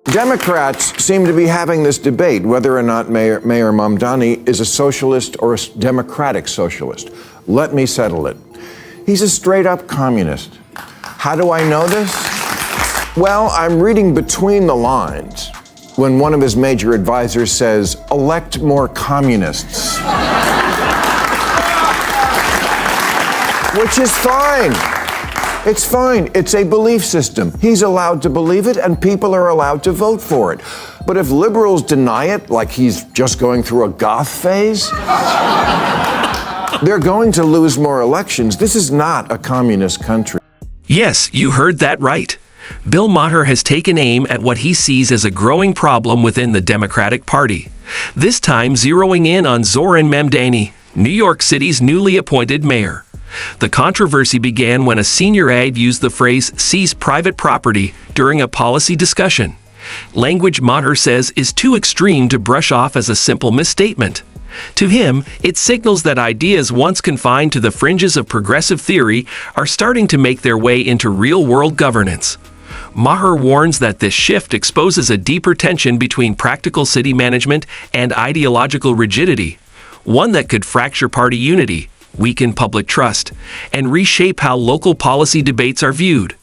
Democrats seem to be having this debate whether or not Maher Mamdani is a socialist or a democratic socialist. Let me settle it. He's a straight-up communist. How do I know this? Well, I'm reading between the lines when one of his major advisors says, elect more communists. Which is fine. It's fine. It's a belief system. He's allowed to believe it, and people are allowed to vote for it. But if liberals deny it, like he's just going through a goth phase, they're going to lose more elections. This is not a communist country. Yes, you heard that right. Bill Maher has taken aim at what he sees as a growing problem within the Democratic Party, this time zeroing in on Zohran Mamdani, New York City's newly appointed mayor. The controversy began when a senior aide used the phrase "seize private property" during a policy discussion. Language Maher says is too extreme to brush off as a simple misstatement. To him, it signals that ideas once confined to the fringes of progressive theory are starting to make their way into real-world governance. Maher warns that this shift exposes a deeper tension between practical city management and ideological rigidity, one that could fracture party unity, weaken public trust, and reshape how local policy debates are viewed.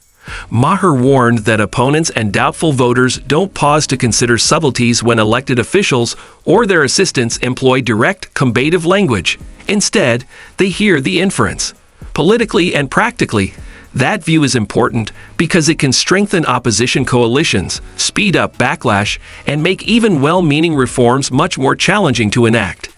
Maher warned that opponents and doubtful voters don't pause to consider subtleties when elected officials or their assistants employ direct, combative language. Instead, they hear the inference. Politically and practically, that view is important because it can strengthen opposition coalitions, speed up backlash, and make even well-meaning reforms much more challenging to enact.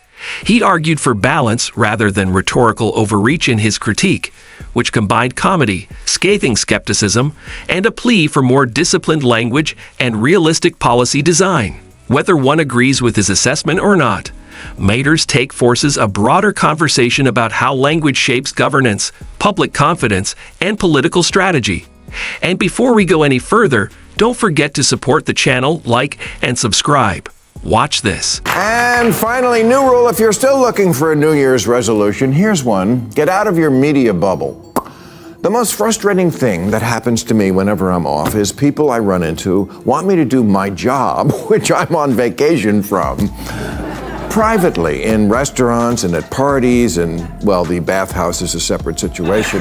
He argued for balance rather than rhetorical overreach in his critique, which combined comedy, scathing skepticism, and a plea for more disciplined language and realistic policy design. Whether one agrees with his assessment or not, Maher's take forces a broader conversation about how language shapes governance, public confidence, and political strategy. And before we go any further, don't forget to support the channel, like, and subscribe. Watch this. And finally, new rule, if you're still looking for a New Year's resolution, here's one. Get out of your media bubble. The most frustrating thing that happens to me whenever I'm off is people I run into want me to do my job, which I'm on vacation from, privately, in restaurants and at parties, and, well, the bathhouse is a separate situation.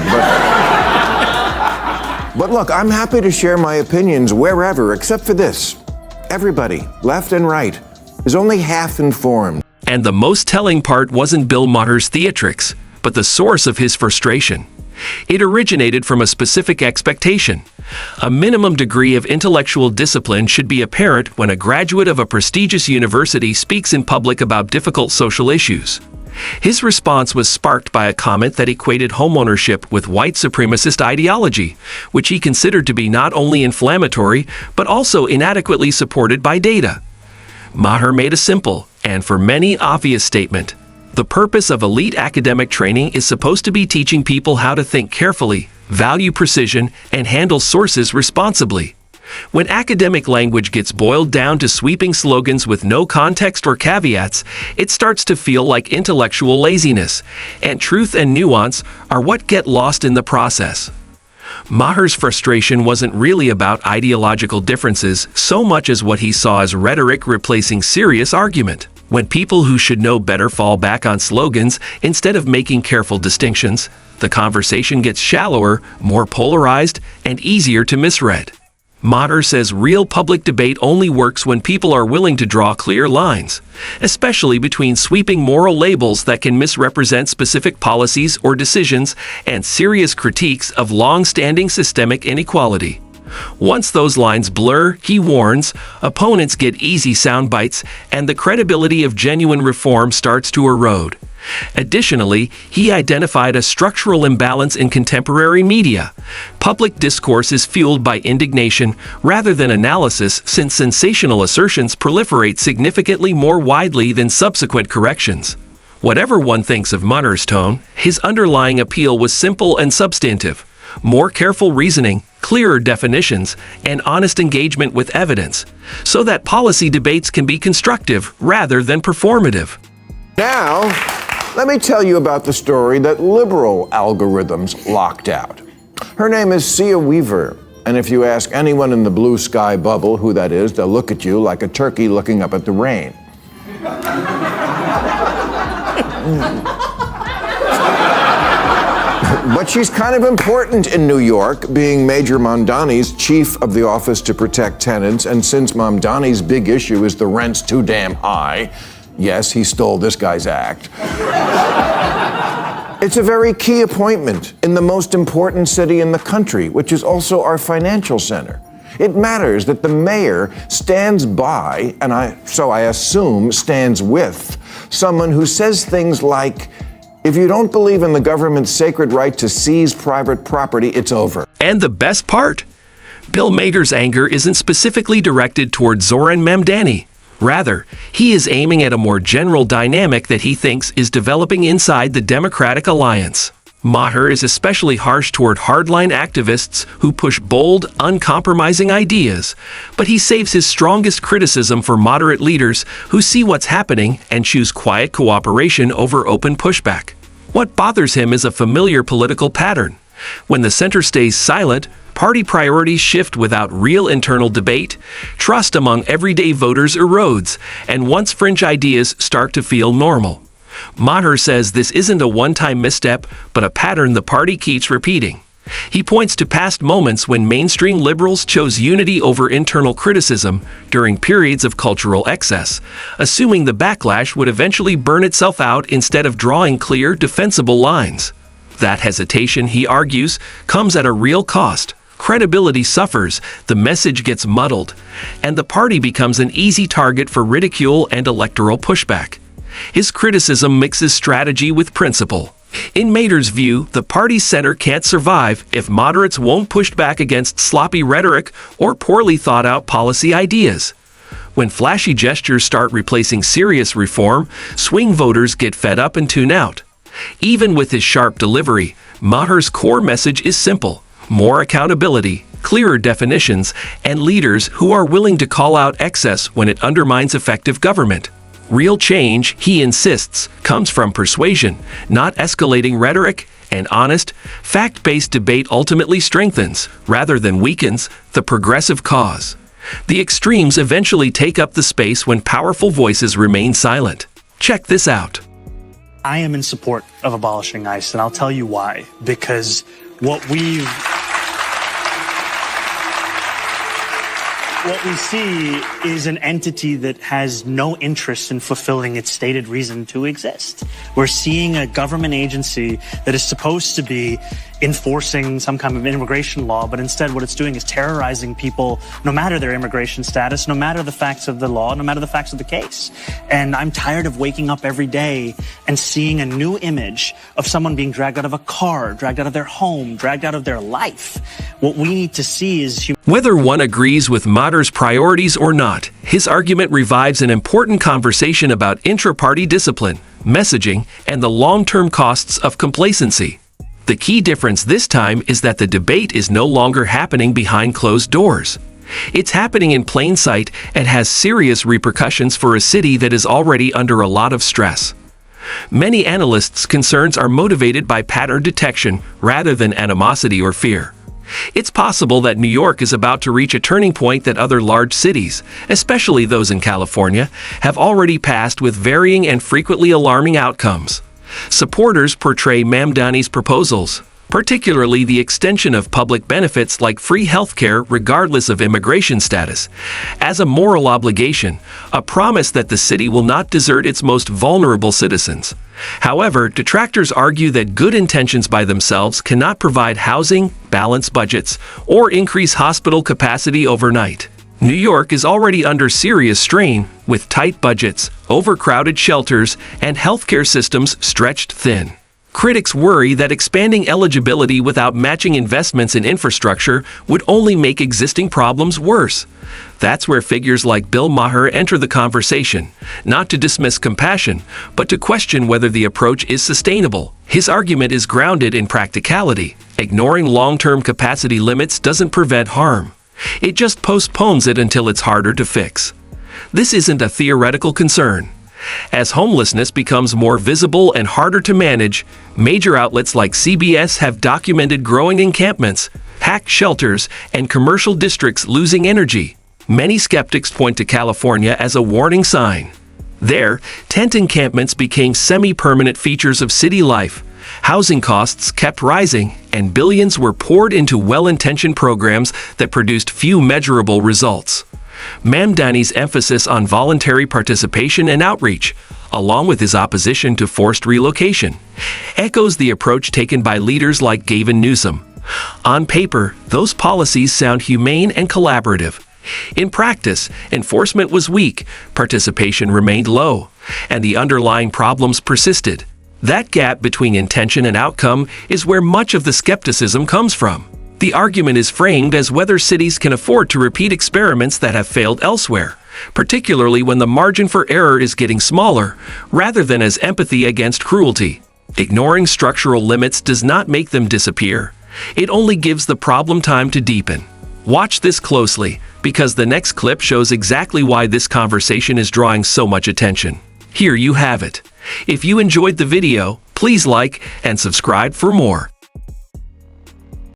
But look, I'm happy to share my opinions wherever, except for this. Everybody, left and right, is only half informed. And the most telling part wasn't Bill Maher's theatrics, but the source of his frustration. It originated from a specific expectation. A minimum degree of intellectual discipline should be apparent when a graduate of a prestigious university speaks in public about difficult social issues. His response was sparked by a comment that equated homeownership with white supremacist ideology, which he considered to be not only inflammatory, but also inadequately supported by data. Maher made a simple, and for many obvious statement. The purpose of elite academic training is supposed to be teaching people how to think carefully, value precision, and handle sources responsibly. When academic language gets boiled down to sweeping slogans with no context or caveats, it starts to feel like intellectual laziness, and truth and nuance are what get lost in the process. Maher's frustration wasn't really about ideological differences so much as what he saw as rhetoric replacing serious argument. When people who should know better fall back on slogans instead of making careful distinctions, the conversation gets shallower, more polarized, and easier to misread. Maher says real public debate only works when people are willing to draw clear lines, especially between sweeping moral labels that can misrepresent specific policies or decisions and serious critiques of long-standing systemic inequality. Once those lines blur, he warns, opponents get easy sound bites and the credibility of genuine reform starts to erode. Additionally, he identified a structural imbalance in contemporary media. Public discourse is fueled by indignation rather than analysis, since sensational assertions proliferate significantly more widely than subsequent corrections. Whatever one thinks of Maher's tone, his underlying appeal was simple and substantive. More careful reasoning, clearer definitions, and honest engagement with evidence, so that policy debates can be constructive rather than performative. Now, let me tell you about the story that liberal algorithms locked out. Her name is Sia Weaver, And if you ask anyone in the blue sky bubble who that is, they'll look at you like a turkey looking up at the rain. But she's kind of important in New York, being Major Mamdani's chief of the Office to Protect Tenants, and since Mamdani's big issue is the rent's too damn high, yes, he stole this guy's act. It's a very key appointment in the most important city in the country, which is also our financial center. It matters that the mayor stands by, and so I assume stands with, someone who says things like, if you don't believe in the government's sacred right to seize private property, it's over. And the best part? Bill Maher's anger isn't specifically directed toward Zohran Mamdani. Rather, he is aiming at a more general dynamic that he thinks is developing inside the Democratic Alliance. Maher is especially harsh toward hardline activists who push bold, uncompromising ideas, but he saves his strongest criticism for moderate leaders who see what's happening and choose quiet cooperation over open pushback. What bothers him is a familiar political pattern. When the center stays silent, party priorities shift without real internal debate, trust among everyday voters erodes, and once fringe ideas start to feel normal. Maher says this isn't a one-time misstep, but a pattern the party keeps repeating. He points to past moments when mainstream liberals chose unity over internal criticism during periods of cultural excess, assuming the backlash would eventually burn itself out instead of drawing clear, defensible lines. That hesitation, he argues, comes at a real cost. Credibility suffers, the message gets muddled, and the party becomes an easy target for ridicule and electoral pushback. His criticism mixes strategy with principle. In Maher's view, the party's center can't survive if moderates won't push back against sloppy rhetoric or poorly thought-out policy ideas. When flashy gestures start replacing serious reform, swing voters get fed up and tune out. Even with his sharp delivery, Maher's core message is simple: more accountability, clearer definitions, and leaders who are willing to call out excess when it undermines effective government. Real change, he insists, comes from persuasion, not escalating rhetoric, and honest, fact-based debate ultimately strengthens, rather than weakens, the progressive cause. The extremes eventually take up the space when powerful voices remain silent. Check this out. I am in support of abolishing ICE, and I'll tell you why. Because what we see is an entity that has no interest in fulfilling its stated reason to exist. We're seeing a government agency that is supposed to be enforcing some kind of immigration law, but instead what it's doing is terrorizing people, no matter their immigration status, no matter the facts of the law, no matter the facts of the case. And I'm tired of waking up every day and seeing a new image of someone being dragged out of a car, dragged out of their home, dragged out of their life. What we need to see is whether one agrees with Maher's priorities or not, his argument revives an important conversation about intra-party discipline, messaging, and the long-term costs of complacency. The key difference this time is that the debate is no longer happening behind closed doors. It's happening in plain sight and has serious repercussions for a city that is already under a lot of stress. Many analysts' concerns are motivated by pattern detection rather than animosity or fear. It's possible that New York is about to reach a turning point that other large cities, especially those in California, have already passed with varying and frequently alarming outcomes. Supporters portray Mamdani's proposals, particularly the extension of public benefits like free healthcare regardless of immigration status, as a moral obligation, a promise that the city will not desert its most vulnerable citizens. However, detractors argue that good intentions by themselves cannot provide housing, balance budgets, or increase hospital capacity overnight. New York is already under serious strain, with tight budgets, overcrowded shelters, and healthcare systems stretched thin. Critics worry that expanding eligibility without matching investments in infrastructure would only make existing problems worse. That's where figures like Bill Maher enter the conversation, not to dismiss compassion, but to question whether the approach is sustainable. His argument is grounded in practicality. Ignoring long-term capacity limits doesn't prevent harm. It just postpones it until it's harder to fix. This isn't a theoretical concern. As homelessness becomes more visible and harder to manage, major outlets like CBS have documented growing encampments, packed shelters, and commercial districts losing energy. Many skeptics point to California as a warning sign. There, tent encampments became semi-permanent features of city life. Housing costs kept rising, and billions were poured into well-intentioned programs that produced few measurable results. Mamdani's emphasis on voluntary participation and outreach, along with his opposition to forced relocation, echoes the approach taken by leaders like Gavin Newsom. On paper, those policies sound humane and collaborative. In practice, enforcement was weak, participation remained low, and the underlying problems persisted. That gap between intention and outcome is where much of the skepticism comes from. The argument is framed as whether cities can afford to repeat experiments that have failed elsewhere, particularly when the margin for error is getting smaller, rather than as empathy against cruelty. Ignoring structural limits does not make them disappear. It only gives the problem time to deepen. Watch this closely, because the next clip shows exactly why this conversation is drawing so much attention. Here you have it. If you enjoyed the video, please like and subscribe for more.